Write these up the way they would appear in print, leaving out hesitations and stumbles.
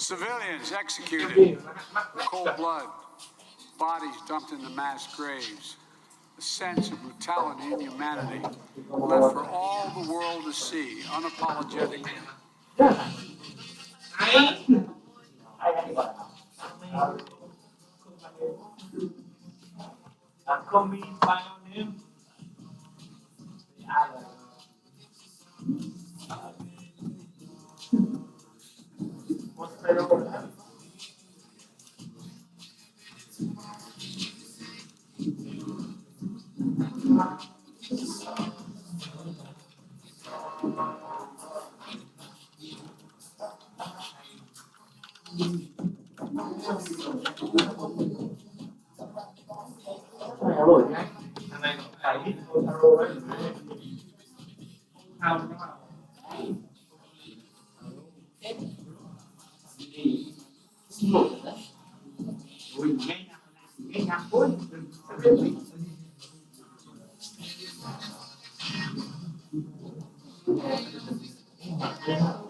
Civilians executed in cold blood, bodies dumped into mass graves. A sense of brutality and inhumanity left for all the world to see unapologetically.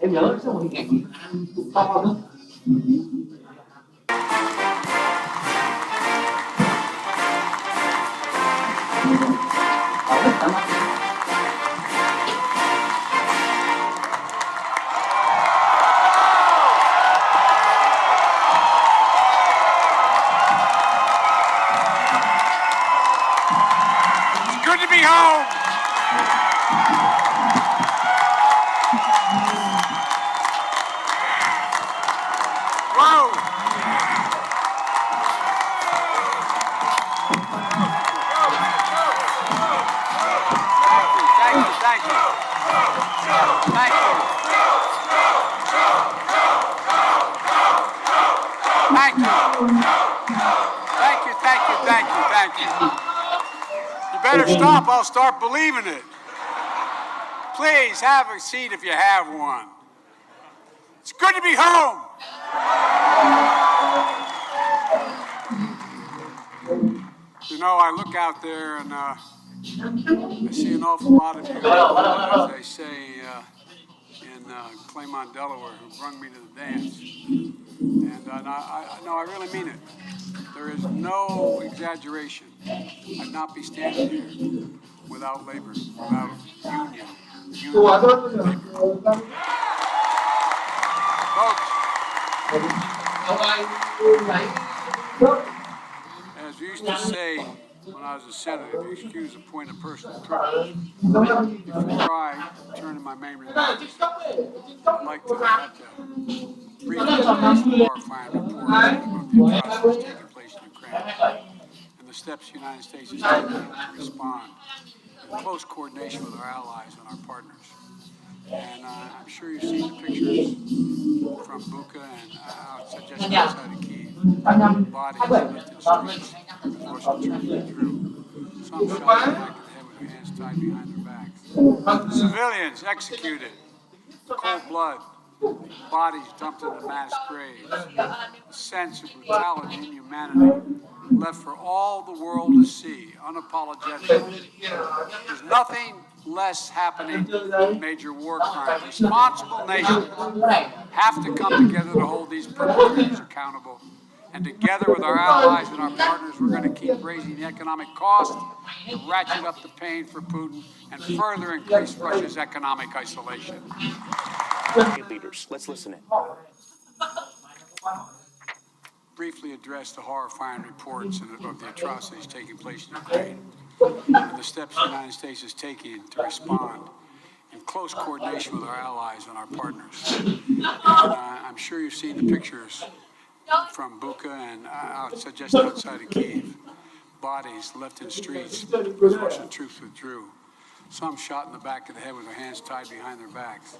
Em nhớ trong một hình ảnh ăn to nữa. It's good to be home. Whoa. Thank you. Thank you. Thank you. Thank you. Thank you. Thank you. Thank you. Thank you. You better stop. I'll start believing it. Please have a seat if you have one. It's good to be home. You know, I look out there and I see an awful lot of you, as they say in Claymont, Delaware, who brung me to the dance. And I really mean it. There is no exaggeration. I'd not be standing here without labor, without union. Folks, as we used to say when I was a senator, if you excuse a point of personal privilege, before I turn to my main remarks, I'd like to briefly address the horrifying report of the atrocities taking place in Ukraine and the steps the United States is taking to respond in close coordination with our allies and our partners. And I'm sure you've seen the pictures from Bucha and just outside of Kyiv. Bodies left in streets with Russian troops through. Some shot in the back of the head with their hands tied behind their backs. Civilians executed. Cold blood. Bodies dumped into mass graves. A sense of brutality and inhumanity left for all the world to see unapologetically. There's nothing less happening than major war crimes. Responsible nations have to come together to hold these perpetrators accountable. And together with our allies and our partners, we're going to keep raising the economic cost to ratchet up the pain for Putin and further increase Russia's economic isolation. Leaders, let's listen in. Briefly address the horrifying reports of the atrocities taking place in Ukraine and the steps the United States is taking to respond in close coordination with our allies and our partners. And I'm sure you've seen the pictures from Bucha and just outside of Kyiv. Bodies left in streets as Russian troops withdrew. Some shot in the back of the head with their hands tied behind their backs.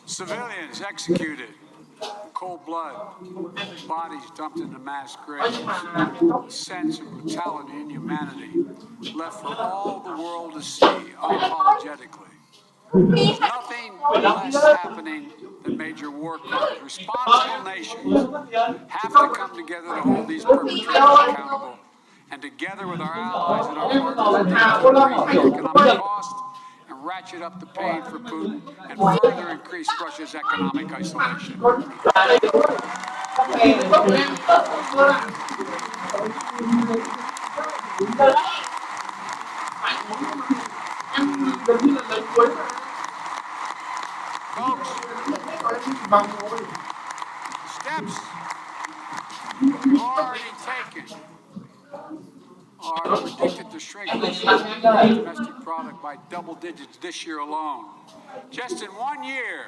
Civilians executed in cold blood, bodies dumped into mass graves. A sense of brutality and inhumanity left for all the world to see unapologetically. There's nothing less happening than major war crimes. Responsible nations have to come together to hold these perpetrators accountable. And together with our allies and our partners, we're going to increase the economic cost and ratchet up the pain for Putin and further increase Russia's economic isolation. Folks, steps already taken are predicted to shrink Russia's domestic product by double digits this year alone. Just in 1 year,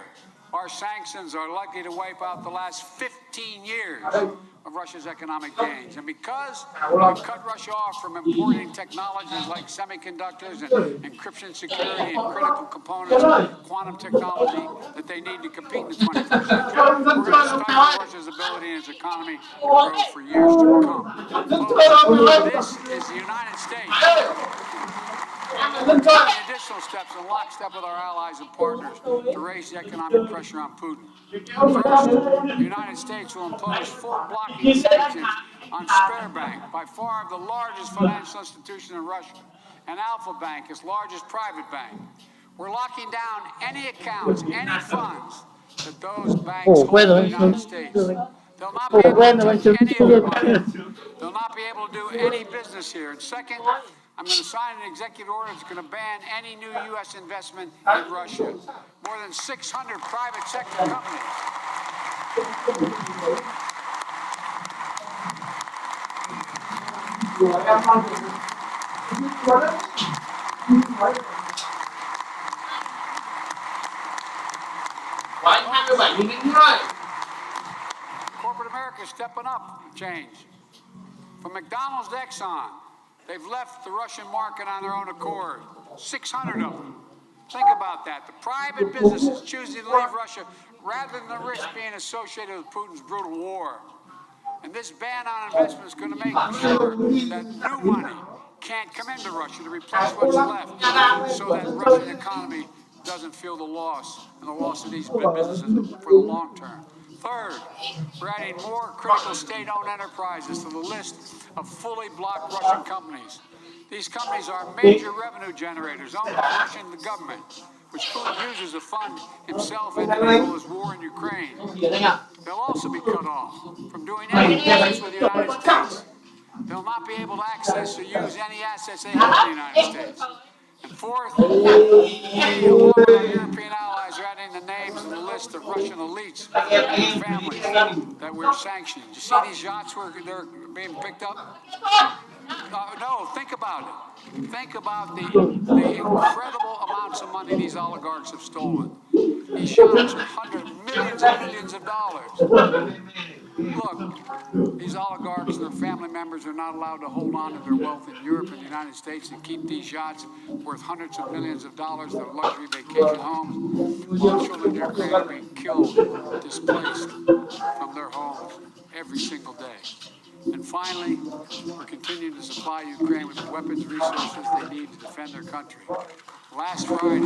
our sanctions are likely to wipe out the last 15 years of Russia's economic gains. And because we've cut Russia off from importing technologies like semiconductors and encryption security and critical components, quantum technology that they need to compete in the 21st century, we're going to stifle Russia's ability and its economy to grow for years to come. Folks, this is the United States. We're taking additional steps in lockstep with our allies and partners to raise the economic pressure on Putin. First, the United States will impose full blocking sanctions on Sberbank, by far the largest financial institution in Russia, and Alfa Bank, its largest private bank. We're locking down any accounts, any funds that those banks hold in the United States. They'll not be able to touch any of their money. They'll not be able to do any business here. And second, I'm going to sign an executive order that's going to ban any new U.S. investment in Russia. More than 600 private sector companies. Corporate America is stepping up change. From McDonald's to Exxon, they've left the Russian market on their own accord. 600 of them. Think about that. The private businesses choosing to leave Russia rather than the risk being associated with Putin's brutal war. And this ban on investment is going to make sure that new money can't come into Russia to replace what's left, so that the Russian economy doesn't feel the loss and the loss of these businesses for the long term. Third, we're adding more critical state-owned enterprises to the list of fully blocked Russian companies. These companies are major revenue generators owned by Russia and the government, which Putin uses to fund himself and enable his war in Ukraine. They'll also be cut off from doing any business with the United States. They'll not be able to access or use any assets they have in the United States. And fourth, we, along with our European allies, are adding the names in the list of Russian elites and families that we're sanctioning. Do you see these yachts where they're being picked up? No, think about it. Think about the incredible amounts of money these oligarchs have stolen. These yachts are millions and millions of dollars. Look, these oligarchs and their family members are not allowed to hold on to their wealth in Europe and the United States and keep these yachts worth hundreds of millions of dollars, their luxury vacation homes, while children in Ukraine are being killed, displaced from their homes every single day. And finally, we're continuing to supply Ukraine with the weapons and resources they need to defend their country. Last Friday,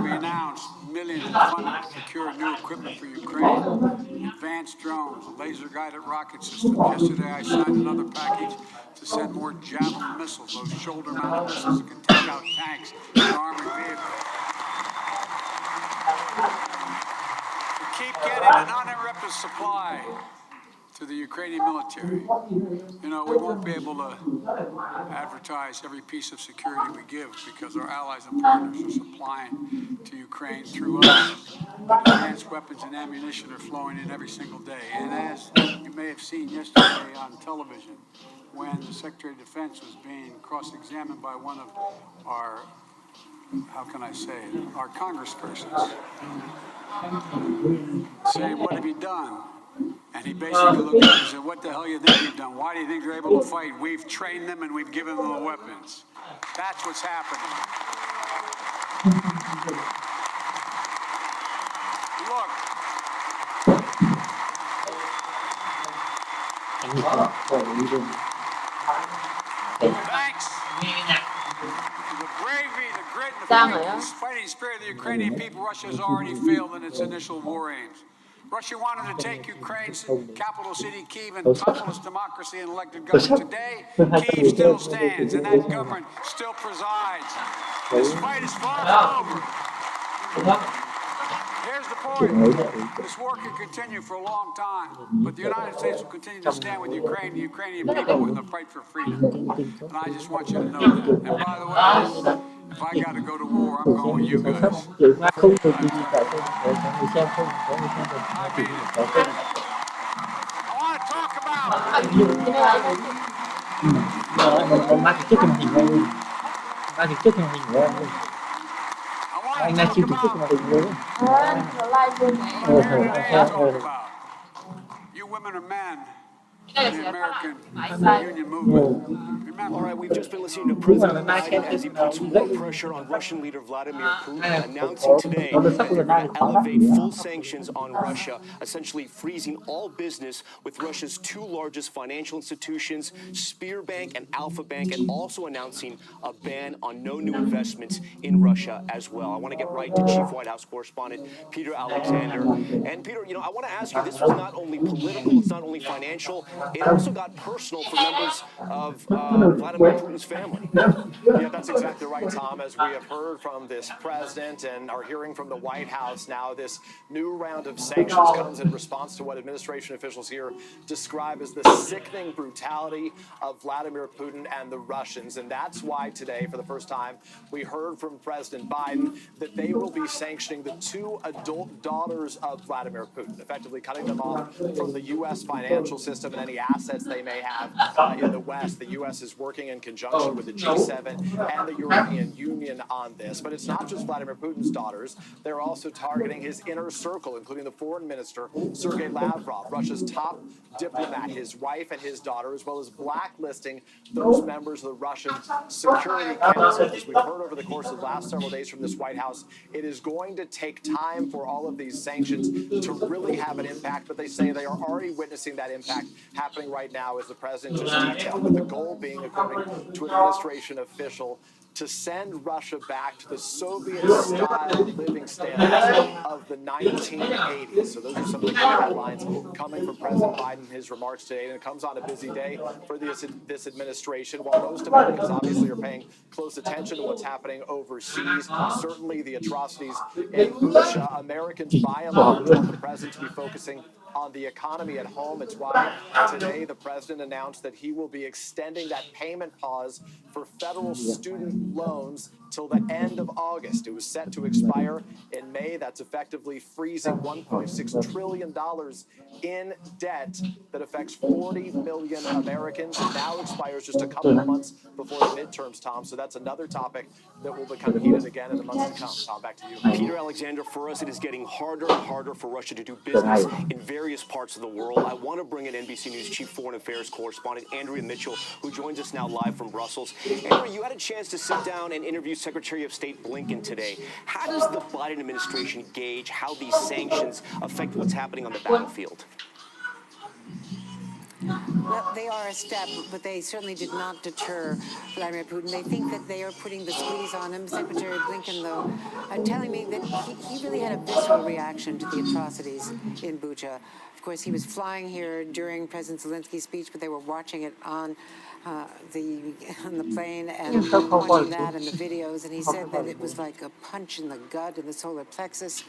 we announced millions in funding to procure new equipment for Ukraine, advanced drones, laser-guided rocket systems. Yesterday, I signed another package to send more Javelin missiles, those shoulder-mounted missiles that can take out tanks and armored vehicles. We keep getting an uninterrupted supply to the Ukrainian military. You know, we won't be able to advertise every piece of security we give because our allies and partners are supplying to Ukraine through us. Advanced weapons and ammunition are flowing in every single day. And as you may have seen yesterday on television, when the Secretary of Defense was being cross-examined by one of our, how can I say it, our congresspersons, saying, "What have you done?" And he basically looked at him and said, "What the hell do you think you've done? Why do you think you're able to fight? We've trained them and we've given them the weapons." That's what's happening. Look. Thanks. The bravery, the grit, and the fighting spirit of the Ukrainian people, Russia has already failed in its initial war aims. Russia wanted to take Ukraine's capital city, Kyiv, and topple its democracy and elected government. Today, Kyiv still stands, and that government still presides. This fight is far from over. Here's the point. This war can continue for a long time, but the United States will continue to stand with Ukraine, the Ukrainian people, in the fight for freedom. And I just want you to know that. And by the way, if I got to go to war, I'm going with you guys. Dự mà không được gì cả để cho người xem không có người xem được có thể có cái I want to talk about mình mang trước màn hình ra luôn, mang trước màn hình ra luôn, anh đang chịu trước màn hình luôn. You women and men in the American Union movement. All right, we've just been listening to President Biden as he puts more pressure on Russian leader Vladimir Putin, announcing today that they're going to elevate full sanctions on Russia, essentially freezing all business with Russia's two largest financial institutions, Sberbank and Alfa Bank, and also announcing a ban on no new investments in Russia as well. I want to get right to Chief White House Correspondent Peter Alexander. And Peter, I want to ask you, this was not only political, it's not only financial, it also got personal for members of Vladimir Putin's family. Yeah, that's exactly right, Tom. As we have heard from this president and are hearing from the White House now, this new round of sanctions comes in response to what administration officials here describe as the sickening brutality of Vladimir Putin and the Russians. And that's why today, for the first time, we heard from President Biden that they will be sanctioning the two adult daughters of Vladimir Putin, effectively cutting them off from the U.S. financial system and any assets they may have in the West. The U.S. is working in conjunction with the G7 and the European Union on this. But it's not just Vladimir Putin's daughters. They're also targeting his inner circle, including the foreign minister, Sergei Lavrov, Russia's top diplomat, his wife and his daughter, as well as blacklisting those members of the Russian Security Council. As we've heard over the course of the last several days from this White House, it is going to take time for all of these sanctions to really have an impact, but they say they are already witnessing that impact happening right now, as the president just detailed, with the goal being, according to an administration official, to send Russia back to the Soviet-style living standards of the 1980s. So those are some of the key headlines coming from President Biden in his remarks today. And it comes on a busy day for this administration. While most Americans obviously are paying close attention to what's happening overseas, certainly the atrocities in Bucha, Americans by and large want the president to be focusing on the economy at home. It's why today the president announced that he will be extending that payment pause for federal student loans till the end of August. It was set to expire in May. That's effectively freezing $1.6 trillion in debt that affects 40 million Americans. It now expires just a couple of months before the midterms, Tom. So that's another topic that will become heated again in the months to come. Tom, back to you. Peter Alexander, for us, it is getting harder and harder for Russia to do business in various parts of the world. I want to bring in NBC News Chief Foreign Affairs Correspondent Andrea Mitchell, who joins us now live from Brussels. Andrea, you had a chance to sit down and interview Secretary of State Blinken today. How does the Biden administration gauge how these sanctions affect what's happening on the battlefield? Well, they are a step, but they certainly did not deter Vladimir Putin. They think that they are putting the squeeze on him. Secretary Blinken, though, telling me that he really had a visceral reaction to the atrocities in Bucha. Of course, he was flying here during President Zelensky's speech, but they were watching it on the plane and watching that and the videos. And he said that it was like a punch in the gut in the solar plexus.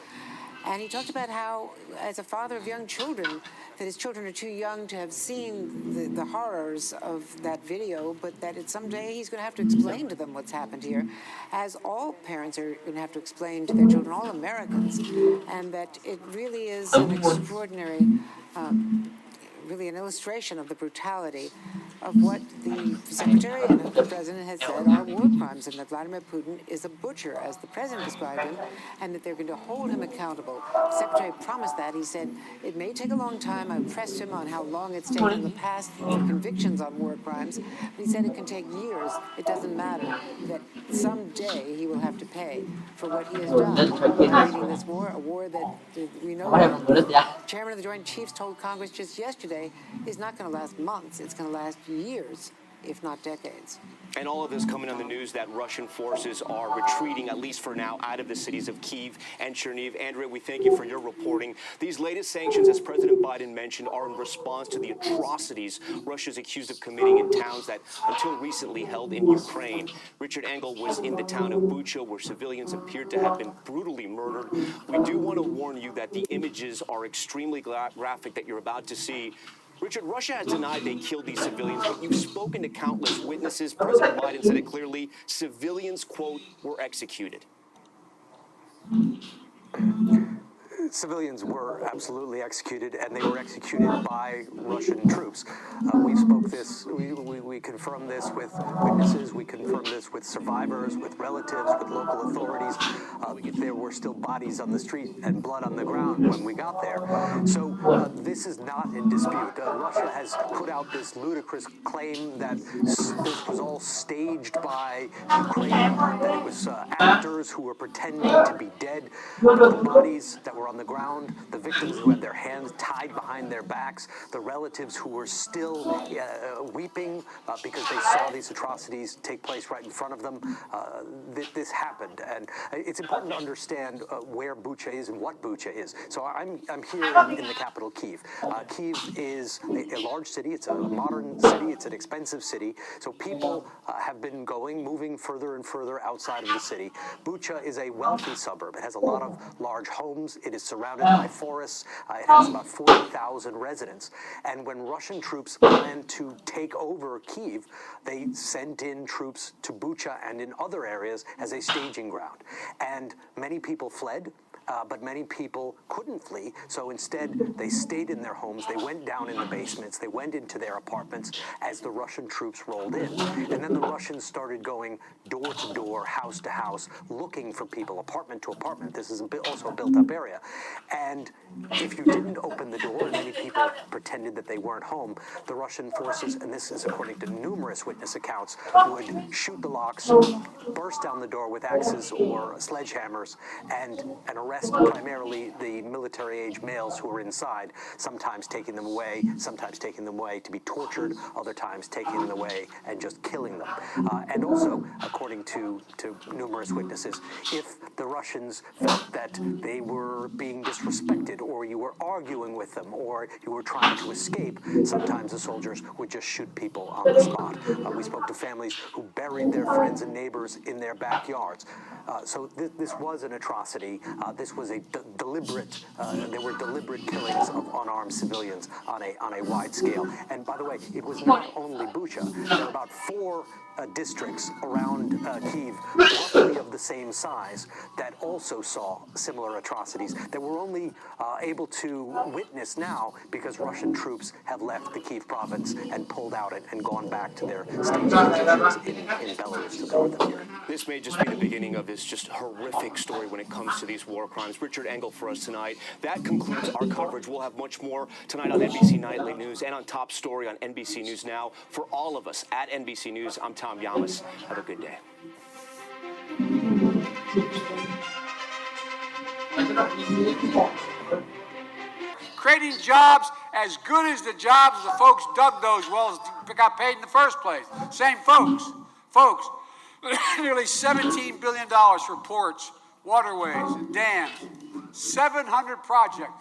And he talked about how, as a father of young children, that his children are too young to have seen the horrors of that video, but that someday he's going to have to explain to them what's happened here, as all parents are going to have to explain to their children, all Americans, and that it really is an extraordinary, really an illustration of the brutality of what the Secretary and the President has said are war crimes, and that Vladimir Putin is a butcher, as the President described him, and that they're going to hold him accountable. The Secretary promised that. He said, it may take a long time. I pressed him on how long it's taken in the past for convictions on war crimes, but he said it can take years. It doesn't matter, that someday he will have to pay for what he has done leading this war, a war that we know Chairman of the Joint Chiefs told Congress just yesterday is not going to last months. It's going to last years. if not decades. And all of this coming on the news that Russian forces are retreating, at least for now, out of the cities of Kyiv and Chernihiv. Andrea, we thank you for your reporting. These latest sanctions, as President Biden mentioned, are in response to the atrocities Russia is accused of committing in towns that, until recently, held in Ukraine. Richard Engel was in the town of Bucha, where civilians appeared to have been brutally murdered. We do want to warn you that the images are extremely graphic that you're about to see. Richard, Russia has denied they killed these civilians, but you've spoken to countless witnesses. President Biden said it clearly. Civilians, quote, were executed. Civilians were absolutely executed, and they were executed by Russian troops. We spoke this, we confirmed this with witnesses, we confirmed this with survivors, with relatives, with local authorities. There were still bodies on the street and blood on the ground when we got there. So this is not in dispute. Russia has put out this ludicrous claim that this was all staged by Ukraine, that it was actors who were pretending to be dead. The bodies that were on the ground, the victims who had their hands tied behind their backs, the relatives who were still weeping because they saw these atrocities take place right in front of them. This happened, and it's important to understand where Bucha is and what Bucha is. So I'm here in the capital, Kyiv. Kyiv is a large city. It's a modern city. It's an expensive city. So people have been moving further and further outside of the city. Bucha is a wealthy suburb. It has a lot of large homes. It is surrounded by forests. It has about 40,000 residents. And when Russian troops planned to take over Kyiv, they sent in troops to Bucha and in other areas as a staging ground. And many people fled. But many people couldn't flee, so instead they stayed in their homes. They went down in the basements. They went into their apartments as the Russian troops rolled in. And then the Russians started going door to door, house to house, looking for people, apartment to apartment. This is also a built-up area. And if you didn't open the door, and many people pretended that they weren't home, the Russian forces, and this is according to numerous witness accounts, would shoot the locks, burst down the door with axes or sledgehammers, and arrest primarily the military-age males who were inside, sometimes taking them away to be tortured, other times taking them away and just killing them. And also, according to numerous witnesses, if the Russians felt that they were being disrespected, or you were arguing with them, or you were trying to escape, sometimes the soldiers would just shoot people on the spot. We spoke to families who buried their friends and neighbors in their backyards. So this was an atrocity. This was a deliberate. There were deliberate killings of unarmed civilians on a wide scale. And by the way, it was not only Bucha. There were about 4 districts around Kyiv, roughly of the same size, that also saw similar atrocities that we're only able to witness now because Russian troops have left the Kyiv province and pulled out and gone back to their staging positions in Belarus to go with them here. This may just be the beginning of this just horrific story when it comes to these war crimes. Richard Engel for us tonight. That concludes our coverage. We'll have much more tonight on NBC Nightly News and on Top Story on NBC News Now. For all of us at NBC News, I'm Tom Yamas. Have a good day. Creating jobs as good as the jobs the folks dug those wells got paid in the first place. Same folks. Folks, nearly $17 billion for ports, waterways, and dams. 700 projects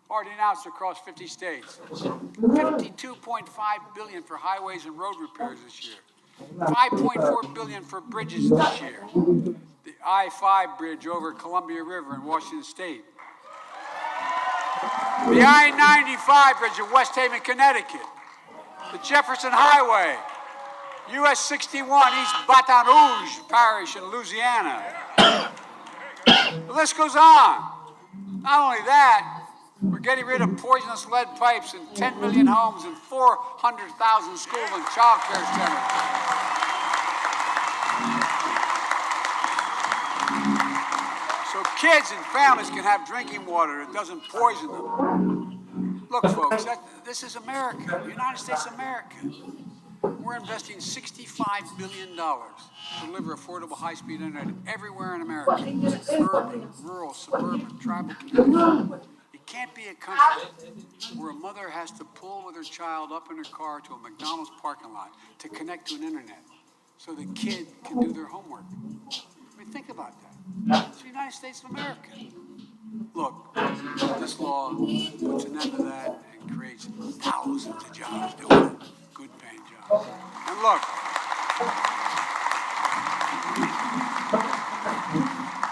already announced across 50 states. $52.5 billion for highways and road repairs this year. $5.4 billion for bridges this year. The I-5 bridge over Columbia River in Washington State. The I-95 bridge in West Haven, Connecticut. The Jefferson Highway. US 61 East Baton Rouge Parish in Louisiana. The list goes on. Not only that, we're getting rid of poisonous lead pipes in 10 million homes and 400,000 schools and child care centers. So kids and families can have drinking water that doesn't poison them. Look, folks, this is America, the United States of America. We're investing $65 billion to deliver affordable high-speed internet everywhere in America. Urban, rural, suburban, tribal communities. You can't be a country where a mother has to pull with her child up in her car to a McDonald's parking lot to connect to an internet so the kid can do their homework. I mean, think about that. It's the United States of America. Look, this law puts an end to that and creates thousands of jobs doing it. Good paying jobs. And look,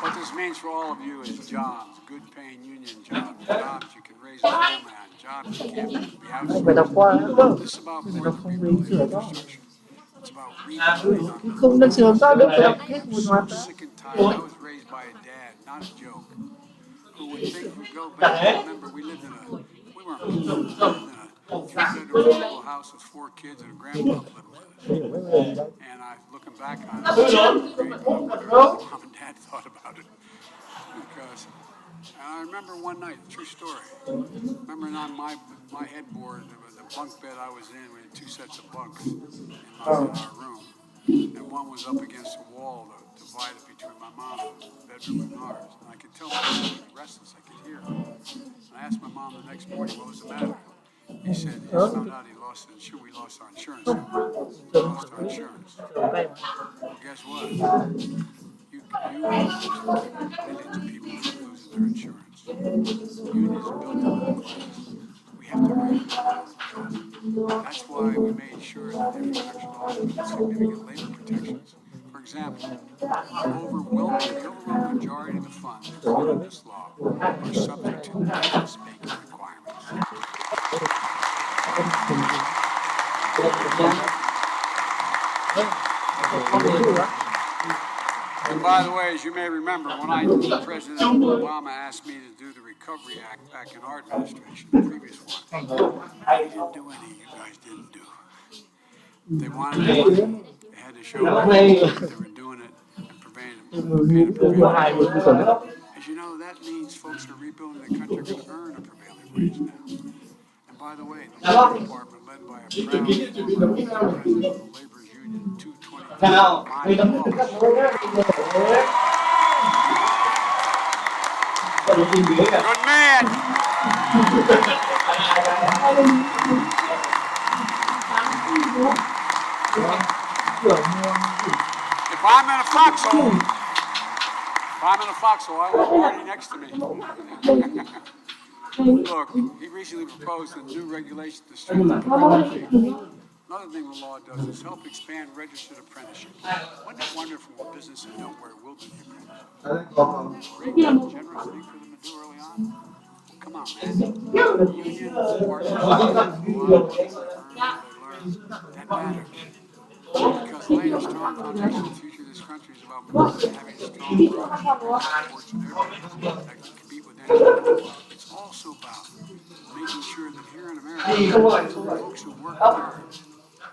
what this means for all of you is jobs, good paying union jobs, jobs you can raise a family on, jobs you can't be Phải đọc qua nữa không? This is about Mình more đọc than không về rebuilding sửa đó. infrastructure. It's about rebuilding our Không được sửa ra được phải đọc hết một I'm loạt so đó. sick and tired. I was raised by a dad, not a joke, who would think we go back. I remember we lived in a, we weren't living in a three-bedroom house with 4 kids and a grandpa lived with us. And looking back on it, it's great. I wonder what mom and dad thought about it. Because, and I remember one night, true story. Remember on my headboard, there was a bunk bed I was in. We had 2 sets of bunks in our room. And one was up against the wall to divide it between my mom's bedroom and ours. And I could tell my dad was restless. I could hear him. And I asked my mom the next morning, what was the matter? He said, he just found out we lost our insurance. We lost our insurance. Well, guess what? You millions of people from losing their insurance. Unions built on that class. We have to rebuild it. That's why we made sure that every protection law had significant labor protections. For example, the overwhelming majority of the funds included in this law are subject to difference-making requirements. And by the way, as you may remember, when President Obama asked me to do the Recovery Act back in our administration, the previous one, I didn't do any you guys didn't do. They wanted the money, they had to show that they were doing it and paying a prevailing wage. As you know, that means folks who are rebuilding the country are going to earn a prevailing wage now. And by the way, the Labor Department, led by a proud former president of the Labor's Union 223, good man. If I'm in a foxhole, I want Marty next to me. Look, he recently proposed a new regulation to strengthen competition. Another thing the law does is help expand registered apprenticeships. Wouldn't it wonderful what businesses don't where it will be the apprentice? Great, generous thing for them to do early on. Come on, man. Union partners, that matters. Because laying a strong foundation for the future of this country is about more than having a strong growth supports and airplanes that can compete with anyone. It's also about making sure that here in America, folks who work hard,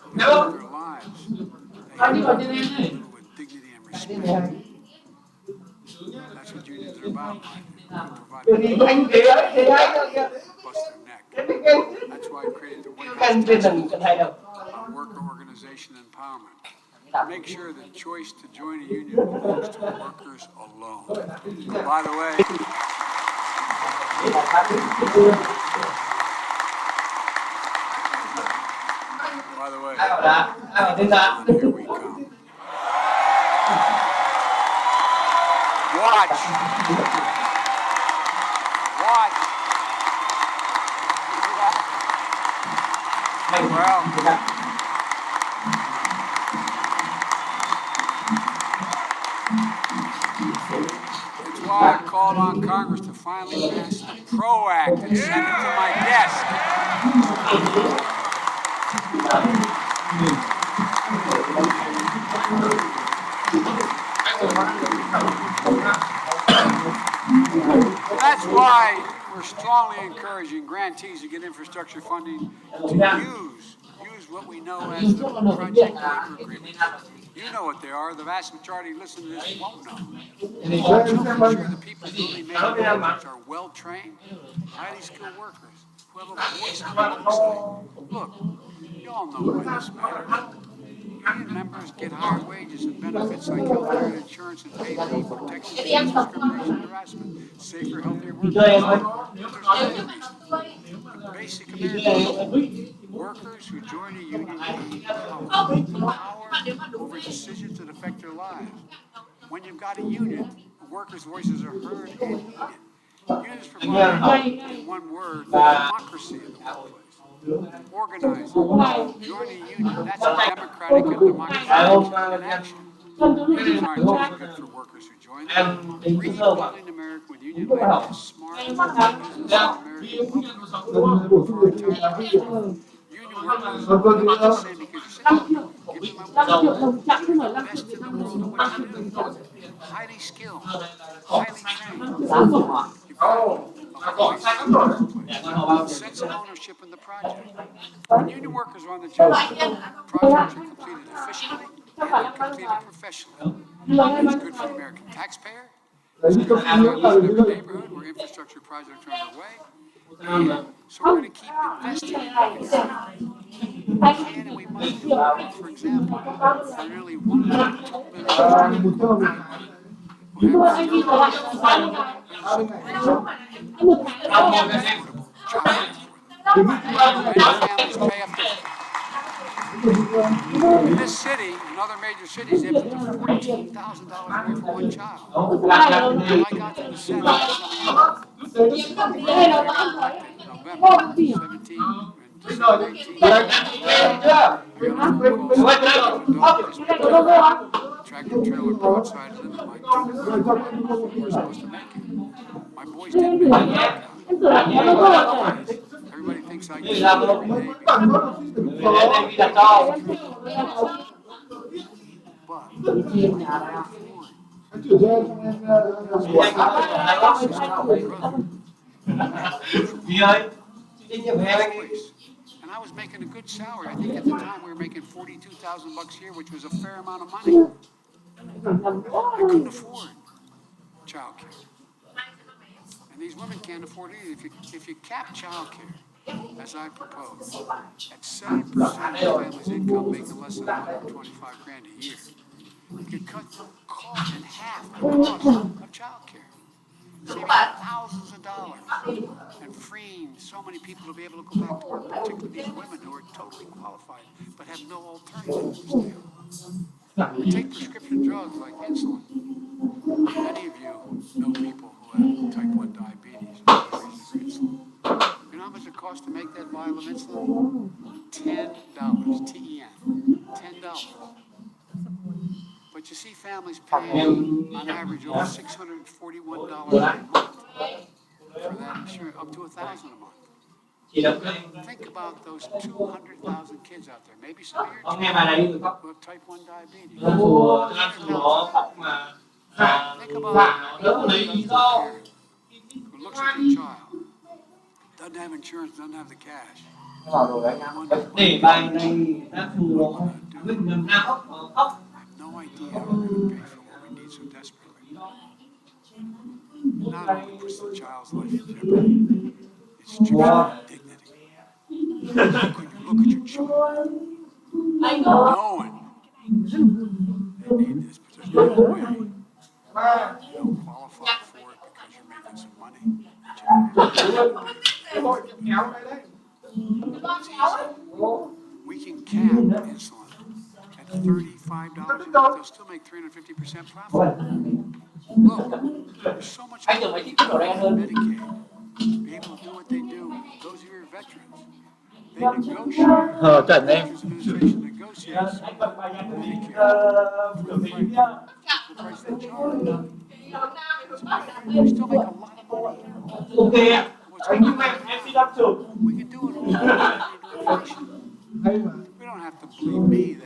who live their lives, they live with dignity and respect. That's what unions are about. Providing bust their neck. That's why I created the White House Task Force on Worker Organization Empowerment. Make sure the choice to join a union belongs to workers alone. By the way, here we come. Watch. Well, it's why I called on Congress to finally pass the PRO Act and send it to my desk. That's why we're strongly encouraging grantees to get infrastructure funding to use what we know as the project labor agreements. You know what they are. The vast majority listening to this won't know. Make sure the people building major projects are well-trained, highly skilled workers who have a voice on the work site. Look, you all know why this matters. Union members get higher wages and benefits like health care and insurance and paid leave, protection against discrimination and harassment, safer, healthier Đi chơi em ơi. workplaces. There's many reasons. The basic Đi chơi em American ơi. workers who join a union gain power over decisions that affect their lives. When you've got a union, workers' voices are heard and needed. Unions provide, in one word, democracy in the workplace. Organizing, joining a union, that's democratic and democratic in action. Unions aren't just good for workers who join them. Rebuilding America with union labor is smart for business and American public for our entire country. Union workers are not just saying because you're saying, give them my word. The best in the world at what you do. Highly skilled, highly trained. You've got a sense of ownership in the project. When union workers are on the job, projects are completed efficiently and completed professionally. It's good for the American taxpayer. It's good for families in every neighborhood where infrastructure projects are underway. And so we're going to keep investing in unions. We can and we must do it. For example, for nearly 1.2 million in this city, in other major cities, they have up to $14,000 a year for one child. When I got to the Senate, November 17 and December 18. Tractor trailer broadside into my we're supposed to make it. My boys didn't make it. Everybody thinks I get it every day. And I was making a good salary. I think at the time we were making $42,000 a year, which was a fair amount of money. I couldn't afford childcare. And these women can't afford it either. If you cap childcare, as I propose, at 7% of the family's income making less than $125,000 a year, you could cut the cost in half, the cost of childcare, saving thousands of dollars and freeing so many people to be able to go back to work, particularly these women who are totally qualified but have no alternative to stay home. We take prescription drugs like insulin. Many of you know people who have type 1 diabetes and reasons for insulin. You know how much it costs to make that vial of insulin? $10, T-E-N, $10. But you see families paying, on average, over $641 a month for that insurance, up to $1,000 a month. Think about those 200,000 kids out there, maybe some of your children who have type 1 diabetes. Think about who looks at their child, doesn't have insurance, doesn't have the cash. Để bài này đã phù hợp với niềm đau khóc. No idea how we're going to pay for what we need so desperately. Not only puts the child's life in jeopardy, it strips you of dignity. How can you look at your children knowing they need this, but there's no way you don't qualify for it because you're making some money? It's easy. We can cap insulin at $35 a month. They'll still make 350% profit. Look, there's so much money in Medicaid. Be able to do what they do. Those are your veterans. They negotiate. Chuẩn đấy. Veterans Administration negotiates Medicare for the price they charge. We still make a lot of money. Ok ạ. Anh giúp em xin đáp chụp. We can do it all without inflation. We don't have to believe me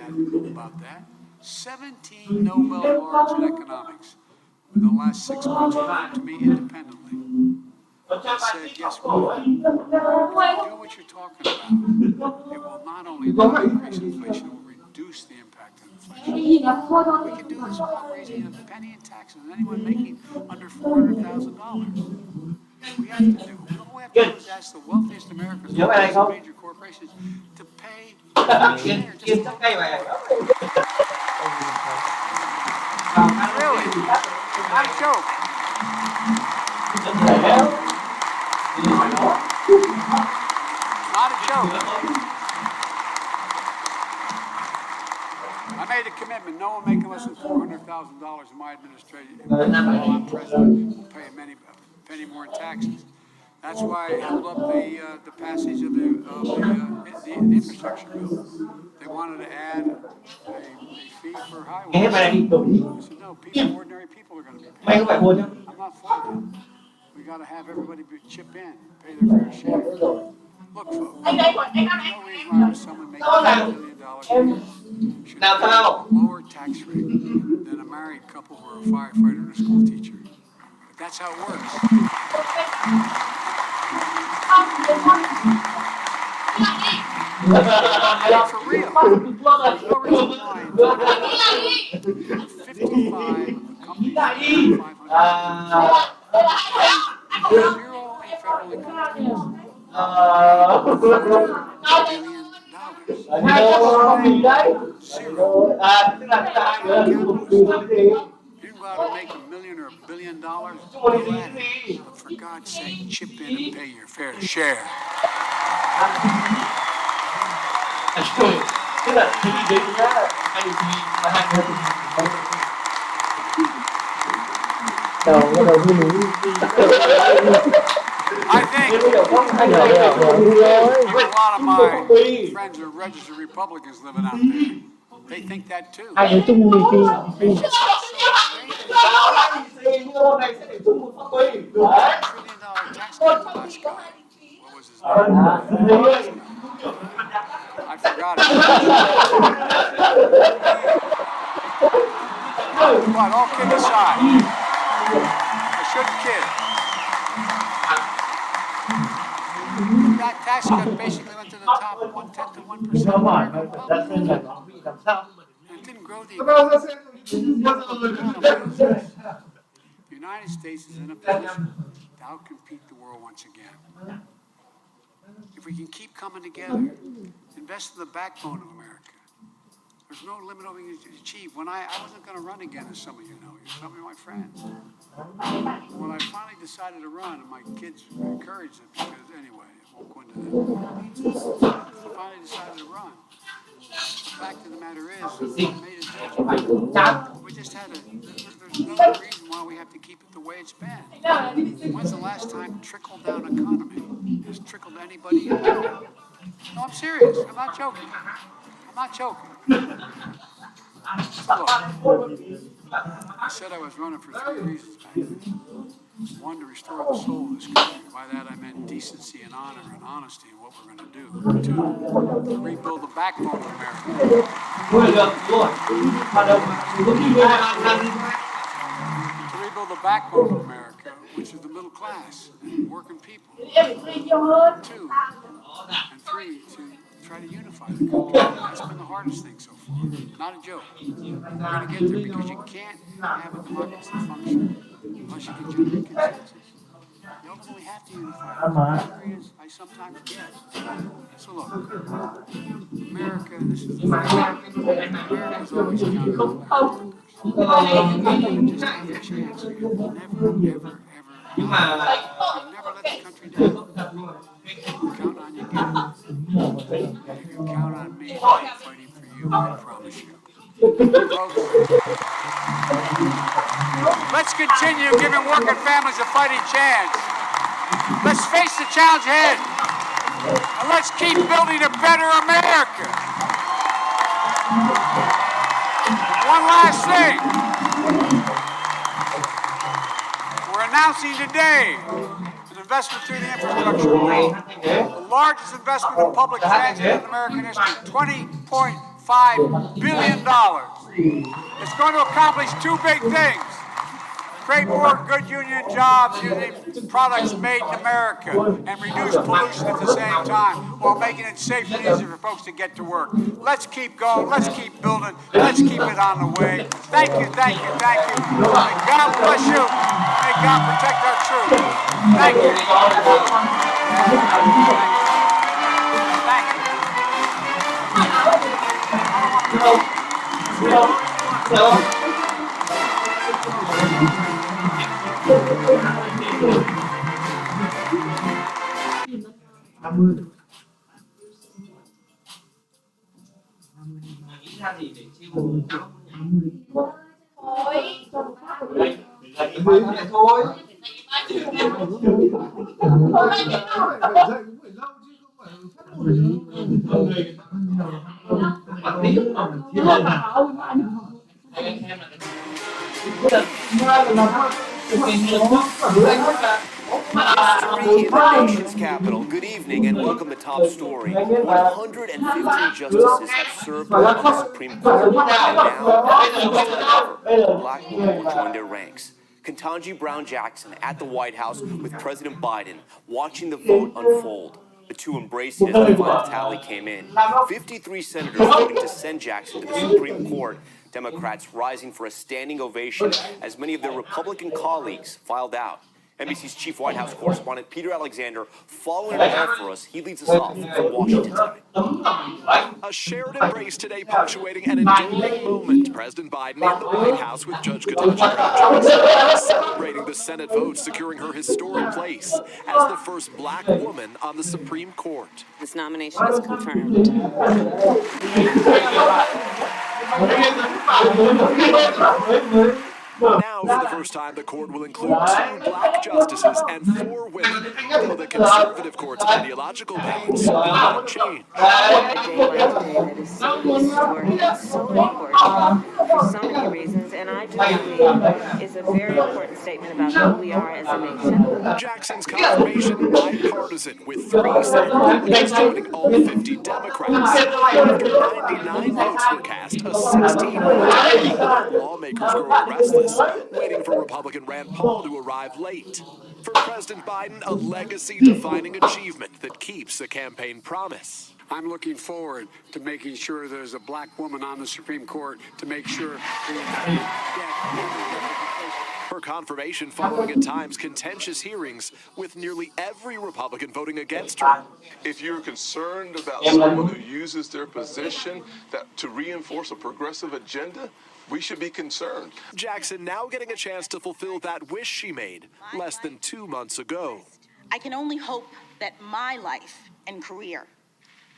about that. 17 Nobel laureates in economics in the last 6 months wrote to me independently. I said, guess what? If you do what you're talking about, it will not only not increase inflation, it will reduce the impact of inflation. We can do this without raising a penny in taxes on anyone making under $400,000. We have to do. All we have to do is ask the wealthiest Americans, the major corporations, to pay Kiếm cây về. Really? Not a joke. Not a joke. I made a commitment, no one making less than $400,000 in my administration while I'm president will pay a penny more in taxes. That's why I held up the passage of the infrastructure bill. They wanted to add a fee for highways. Nghe bài này đi đúng. I said, no, ordinary people are going to be Mày paying. có phải buồn không? I'm not for that. We got to have everybody chip in, pay their fair share. Look, folks, no reason why someone making $1 million a year should have a lower tax rate than a married couple or a firefighter and a school teacher. But that's how it works. For real. There's no reason why 55 companies, 500, zero in federal income tax. $1 billion. Zero. You go out and make $1 million or $1 billion, go at it. But for God's sake, chip in and pay your fair share. Tức là cái gì đấy nhá, anh thì mà hai người I think even a lot of my friends are registered Republicans living out there. They think that too. hai người chung thì It's just $1 trillion tax cut last guy. What was his name? I forgot it. But all kidding aside, I shouldn't kid. That tax cut basically went to the top 1/10 to 1% of American public. And it didn't grow the economy. The United States is in a position to outcompete the world once again. If we can keep coming together, invest in the backbone of America. There's no limit of what we can achieve. When I wasn't going to run again, as some of you know, some of my friends. When I finally decided to run, and my kids encouraged it, because anyway, I won't go into that. I finally decided to run. The fact of the matter is, we made a judgment. We just had there's no reason why we have to keep it the way it's been. When's the last time trickle-down economy has trickled to anybody in America? No, I'm serious. I'm not joking. I'm not joking. Look, I said I was running for 3 reasons back then. One, to restore the soul of this country. By that I meant decency and honor and honesty in what we're going to do. Two, to rebuild the backbone of America. To rebuild the backbone of America, which is the middle class and working people. Two, and three, to try to unify the country. That's been the hardest thing so far. Not a joke. We're going to get there because you can't have a democracy function unless you can generate consensus. You ultimately have to unify. Areas I sometimes get. So look, America, this is the America's always counted on workers. Just have a chance. Never, ever, ever. You'll never let the country down. Count on you again. You can count on me fighting for you, I promise you. Folks, let's continue giving working families a fighting chance. Let's face the challenge ahead. And let's keep building a better America. One last thing. We're announcing today an investment through the infrastructure bill, the largest investment in public transit in American history, $20.5 billion. It's going to accomplish two big things. Create more good union jobs using products made in America and reduce pollution at the same time while making it safe and easy for folks to get to work. Let's keep going. Let's keep building. Let's keep it on the way. Thank you, thank you, thank you. May God bless you. May God protect our troops. Thank you. Thank you. History in the nation's capital. Good evening and welcome to Top Story. 115 justices have served on the Supreme Court, and now, a black woman will join their ranks. Ketanji Brown Jackson at the White House with President Biden, watching the vote unfold. The two embracing as the final tally came in. 53 senators voting to send Jackson to the Supreme Court. Democrats rising for a standing ovation as many of their Republican colleagues filed out. NBC's chief White House correspondent Peter Alexander following it all for us. He leads us off from Washington tonight. A shared embrace today punctuating an enduring moment. President Biden in the White House with Judge Ketanji Brown Jackson celebrating the Senate vote, securing her historic place as the first black woman on the Supreme Court. This nomination is confirmed. Now, for the first time, the court will include 2 black justices and 4 women, though the conservative court's ideological veins will not change. A day like today that is so historic and so important for so many reasons, and I do believe is a very important statement about who we are as a nation. Jackson's confirmation bipartisan, with 3 senators joining all 50 Democrats. After 99 votes were cast, a 16-vote lawmakers growing restless, waiting for Republican Rand Paul to arrive late. For President Biden, a legacy-defining achievement that keeps a campaign promise. I'm looking forward to making sure there's a black woman on the Supreme Court to make sure Her confirmation following at times contentious hearings with nearly every Republican voting against her. If you're concerned about someone who uses their position to reinforce a progressive agenda, we should be concerned. Jackson now getting a chance to fulfill that wish she made less than 2 months ago. I can only hope that my life and career,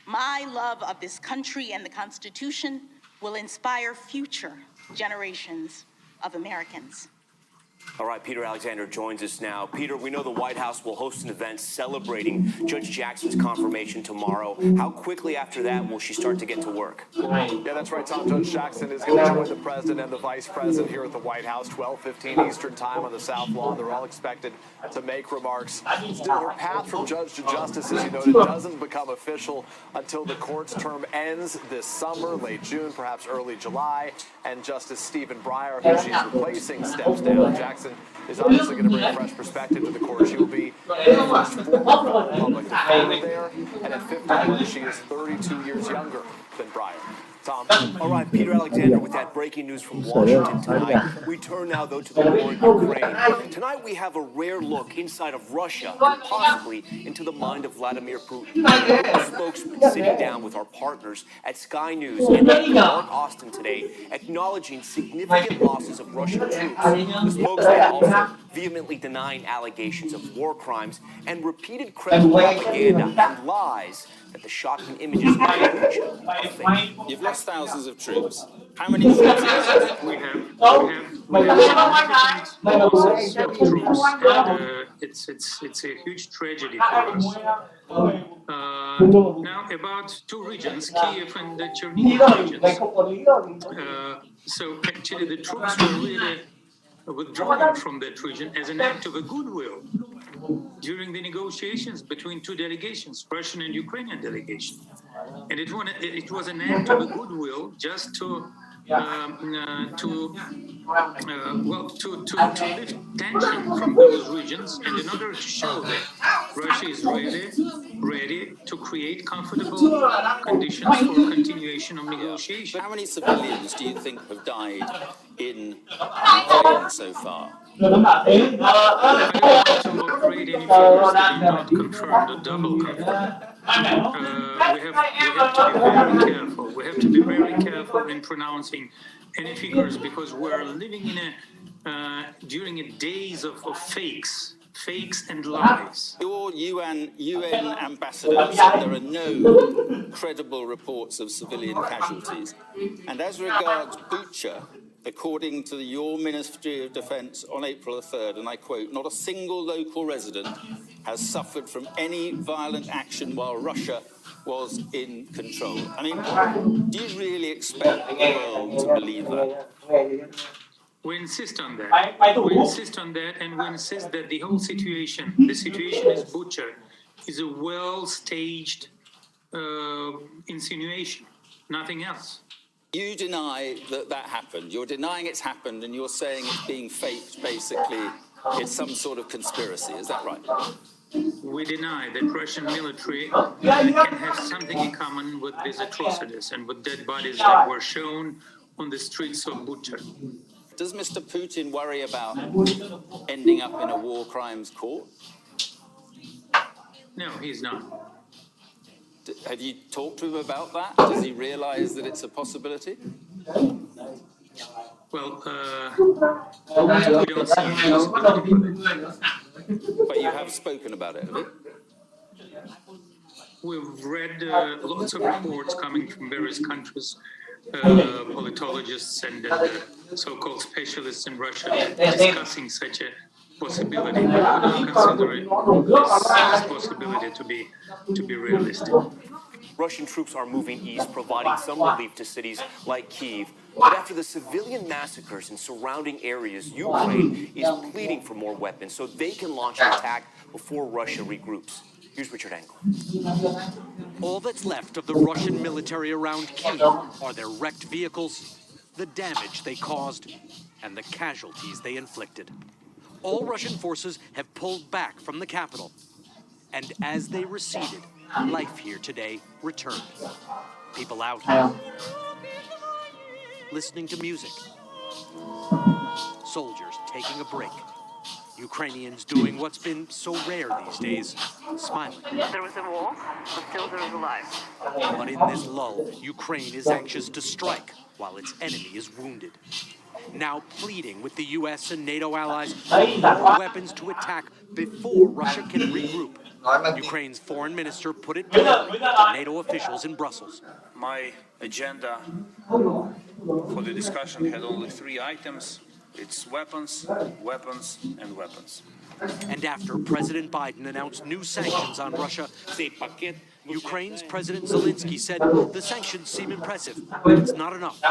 my love of this country and the Constitution, will inspire future generations of Americans. All right, Peter Alexander joins us now. Peter, we know the White House will host an event celebrating Judge Jackson's confirmation tomorrow. How quickly after that will she start to get to work? Yeah, that's right, Tom. Judge Jackson is going to join the president and the vice president here at the White House, 12:15 Eastern Time on the South Lawn. They're all expected to make remarks. Still, her path from judge to justice, as you noted, doesn't become official until the court's term ends this summer, late June, perhaps early July, and Justice Stephen Breyer, who she's replacing, steps down. Jackson is obviously going to bring a fresh perspective to the court. She will be the first former public defender there, and at 51, she is 32 years younger than Breyer. Tom. All right, Peter Alexander with that breaking news from Washington tonight. We turn now, though, to the war in Ukraine. Tonight we have a rare look inside of Russia and possibly into the mind of Vladimir Putin. Our spokesman sitting down with our partners at Sky News and Mark Austin today, acknowledging significant losses of Russian troops. The spokesman also vehemently denying allegations of war crimes and repeated Kremlin propaganda and lies that the shocking images of Fallujah are fake. You've lost thousands of troops. How many troops we have losses of troops, and it's a huge tragedy for us. Now about 2 regions, Kiev and the Chernihiv regions. So actually the troops were really withdrawn from that region as an act of a goodwill during the negotiations between 2 delegations, Russian and Ukrainian delegation. And it was an act of a goodwill just to lift tension from those regions, and in order to show that Russia is really ready to create comfortable conditions for continuation of negotiations. How many civilians do you think have died in Ukraine so far? I don't want to create any figures that are not confirmed or double confirmed. we have to be very careful. We have to be very careful in pronouncing any figures because we're living in during a days of fakes and lies. Your UN ambassador said there are no credible reports of civilian casualties. And as regards Bucha, according to your Ministry of Defence on April the 3rd, and I quote, not a single local resident has suffered from any violent action while Russia was in control. I mean, do you really expect the world to believe that? We insist on that. We insist on that, and we insist that the whole situation, the situation is Bucha, is a well-staged insinuation, nothing else. You deny that that happened. You're denying it's happened, and you're saying it's being faked, basically. It's some sort of conspiracy. Is that right? We deny that Russian military can have something in common with these atrocities and with dead bodies that were shown on the streets of Bucha. Does Mr. Putin worry about ending up in a war crimes court? No, he's not. Have you talked to him about that? Does he realize that it's a possibility? Well, we don't see any possibility for that. But you have spoken about it, have you? We've read lots of reports coming from various countries, politologists and so-called specialists in Russia discussing such a possibility. We would not consider this possibility to be realistic. Russian troops are moving east, providing some relief to cities like Kyiv. But after the civilian massacres in surrounding areas, Ukraine is pleading for more weapons so they can launch an attack before Russia regroups. Here's Richard Engel. All that's left of the Russian military around Kyiv are their wrecked vehicles, the damage they caused, and the casualties they inflicted. All Russian forces have pulled back from the capital, and as they receded, life here today returned. People out, listening to music, soldiers taking a break, Ukrainians doing what's been so rare these days, smiling. There was a war, but still there was a life. But in this lull, Ukraine is anxious to strike while its enemy is wounded. Now pleading with the U.S. and NATO allies for more weapons to attack before Russia can regroup. Ukraine's foreign minister put it bluntly to NATO officials in Brussels. My agenda for the discussion had only 3 items. It's weapons, weapons, and weapons. And after President Biden announced new sanctions on Russia, Ukraine's President Zelensky said the sanctions seem impressive, but it's not enough.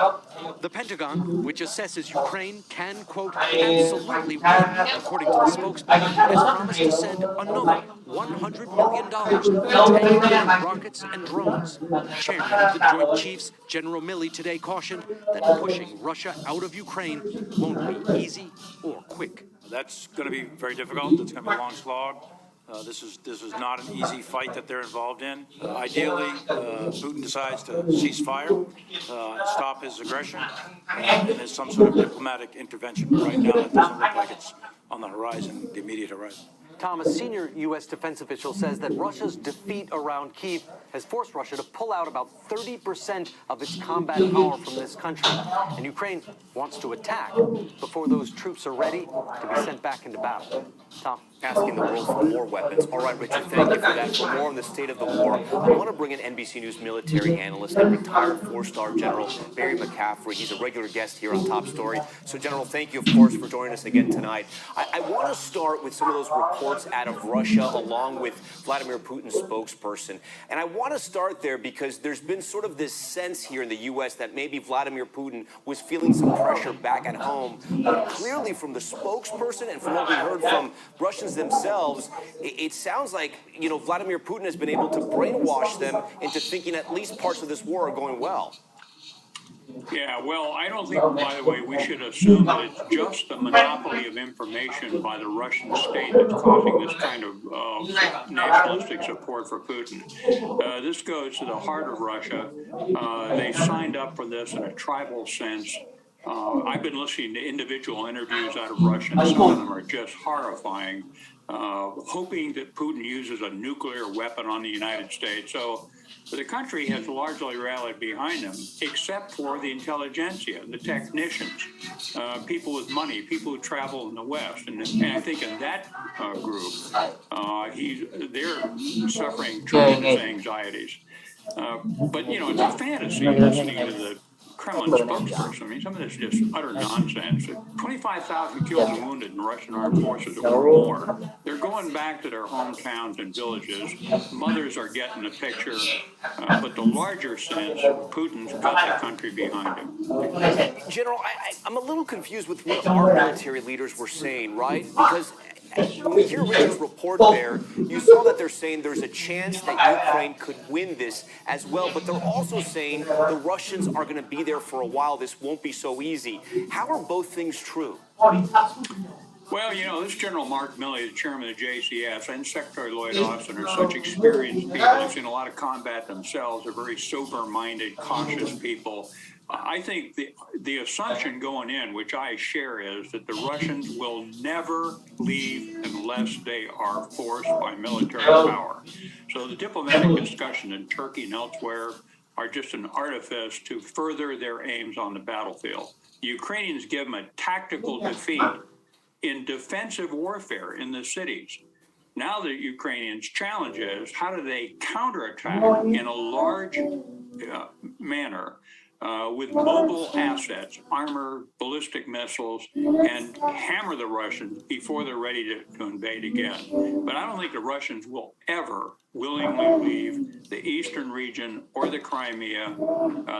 The Pentagon, which assesses Ukraine can, quote, absolutely win, according to the spokesman, has promised to send another $100 million to tanks, rockets, and drones. Chairman of the Joint Chiefs, General Milley, today cautioned that pushing Russia out of Ukraine won't be easy or quick. That's going to be very difficult. It's going to be a long slog. This is not an easy fight that they're involved in. Ideally, Putin decides to cease fire, stop his aggression, and there's some sort of diplomatic intervention. But right now, it doesn't look like it's on the horizon, the immediate horizon. Tom, a senior U.S. defense official says that Russia's defeat around Kyiv has forced Russia to pull out about 30% of its combat power from this country. And Ukraine wants to attack before those troops are ready to be sent back into battle. Tom? Asking the world for more weapons. All right, Richard, thank you for that. For more on the state of the war, I want to bring in NBC News military analyst and retired 4-star General Barry McCaffrey. He's a regular guest here on Top Story. So, General, thank you, of course, for joining us again tonight. I want to start with some of those reports out of Russia, along with Vladimir Putin's spokesperson. And I want to start there because there's been sort of this sense here in the U.S. that maybe Vladimir Putin was feeling some pressure back at home. But clearly, from the spokesperson and from what we heard from Russians themselves, it sounds like, you know, Vladimir Putin has been able to brainwash them into thinking at least parts of this war are going well. Yeah, well, I don't think, by the way, we should assume that it's just the monopoly of information by the Russian state that's causing this kind of nationalistic support for Putin. This goes to the heart of Russia. They signed up for this in a tribal sense I've been listening to individual interviews out of Russia, and some of them are just horrifying, hoping that Putin uses a nuclear weapon on the United States. So the country has largely rallied behind him, except for the intelligentsia, the technicians, people with money, people who travel in the West. And I think in that group, they're suffering tremendous anxieties. But, you know, it's a fantasy listening to the Kremlin spokesperson. I mean, some of this is just utter nonsense. 25,000 killed and wounded in Russian armed forces or more. They're going back to their hometowns and villages. Mothers are getting the picture. But the larger sense, Putin's got the country behind him. General, I'm a little confused with what our military leaders were saying, right? Because when we hear Richard's report there, you saw that they're saying there's a chance that Ukraine could win this as well, but they're also saying the Russians are going to be there for a while. This won't be so easy. How are both things true? Well, you know, this General Mark Milley, the chairman of the JCS, and Secretary Lloyd Austin are such experienced people. They've seen a lot of combat themselves. They're very sober-minded, cautious people. I think the assumption going in, which I share, is that the Russians will never leave unless they are forced by military power. So the diplomatic discussion in Turkey and elsewhere are just an artifice to further their aims on the battlefield. The Ukrainians give them a tactical defeat in defensive warfare in the cities. Now the Ukrainians' challenge is how do they counterattack in a large manner with mobile assets, armor, ballistic missiles, and hammer the Russians before they're ready to invade again. But I don't think the Russians will ever willingly leave the eastern region or the Crimea.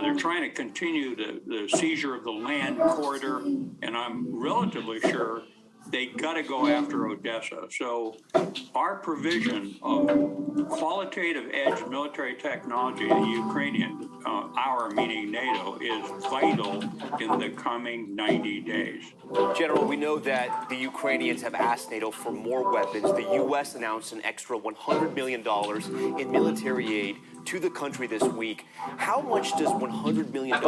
They're trying to continue the seizure of the land corridor, and I'm relatively sure they got to go after Odessa. So our provision of qualitative edge military technology in the Ukrainian, our meaning NATO, is vital in the coming 90 days. General, we know that the Ukrainians have asked NATO for more weapons. The U.S. announced an extra $100 million in military aid to the country this week. How much does $100 million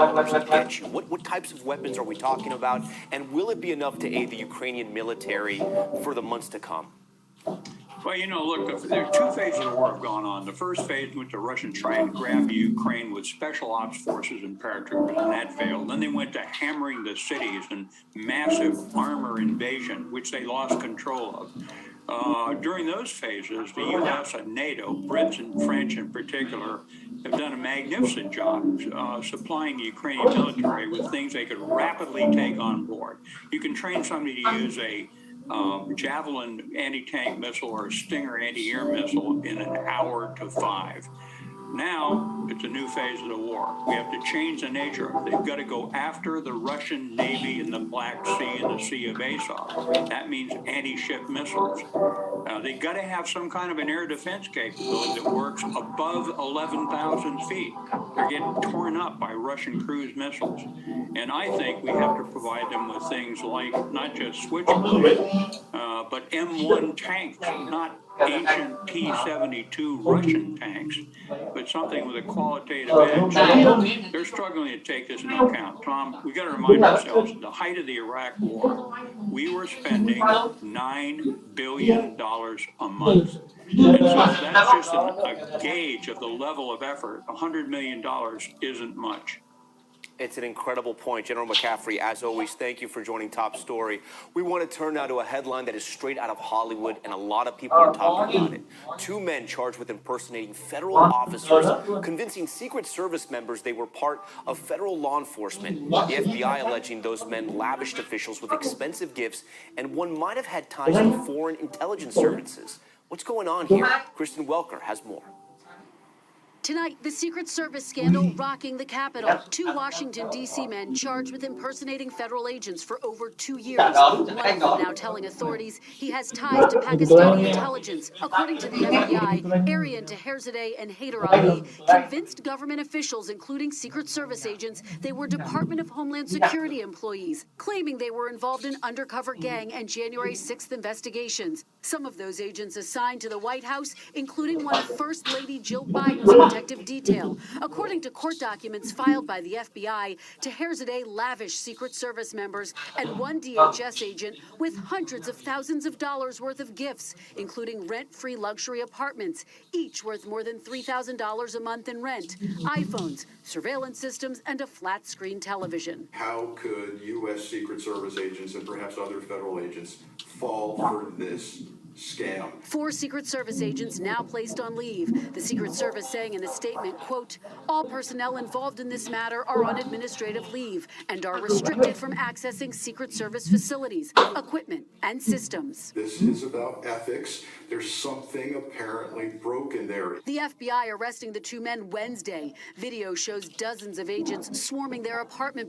get you? What types of weapons are we talking about? And will it be enough to aid the Ukrainian military for the months to come? Well, you know, look, there are two phases of war have gone on. The first phase in which the Russians tried to grab Ukraine with special ops forces and paratroopers, and that failed. Then they went to hammering the cities and massive armor invasion, which they lost control of. During those phases, the U.S. and NATO, Brits and French in particular, have done a magnificent job supplying the Ukrainian military with things they could rapidly take on board. You can train somebody to use a Javelin anti-tank missile or a Stinger anti-air missile in an hour to 5. Now, it's a new phase of the war. We have to change the nature of it. They've got to go after the Russian Navy in the Black Sea and the Sea of Azov. That means anti-ship missiles. They've got to have some kind of an air defense capability that works above 11,000 feet. They're getting torn up by Russian cruise missiles. And I think we have to provide them with things like not just Switchblade, but M1 tanks, not ancient T-72 Russian tanks, but something with a qualitative edge. They're struggling to take this into account. Tom, we've got to remind ourselves, at the height of the Iraq War, we were spending $9 billion a month. And so that's just a gauge of the level of effort. $100 million isn't much. It's an incredible point. General McCaffrey, as always, thank you for joining Top Story. We want to turn now to a headline that is straight out of Hollywood, and a lot of people are talking about it. 2 men charged with impersonating federal officers, convincing Secret Service members they were part of federal law enforcement. The FBI alleging those men lavished officials with expensive gifts, and one might have had ties to foreign intelligence services. What's going on here? Kristen Welker has more. Tonight, the Secret Service scandal rocking the Capitol. 2 Washington, D.C. men charged with impersonating federal agents for over 2 years. One of them now telling authorities he has ties to Pakistani intelligence. According to the FBI, Aryan Taherzadeh and Haider Ali convinced government officials, including Secret Service agents, they were Department of Homeland Security employees, claiming they were involved in undercover gang and January 6th investigations. Some of those agents assigned to the White House, including one of First Lady Jill Biden's protective detail. According to court documents filed by the FBI, Taherzadeh lavished Secret Service members and one DHS agent with hundreds of thousands of dollars worth of gifts, including rent-free luxury apartments, each worth more than $3,000 a month in rent, iPhones, surveillance systems, and a flat-screen television. How could U.S. Secret Service agents and perhaps other federal agents fall for this scam? 4 Secret Service agents now placed on leave. The Secret Service saying in a statement, quote, all personnel involved in this matter are on administrative leave and are restricted from accessing Secret Service facilities, equipment, and systems. This is about ethics. There's something apparently broken there. The FBI arresting the 2 men Wednesday. Video shows dozens of agents swarming their apartment building.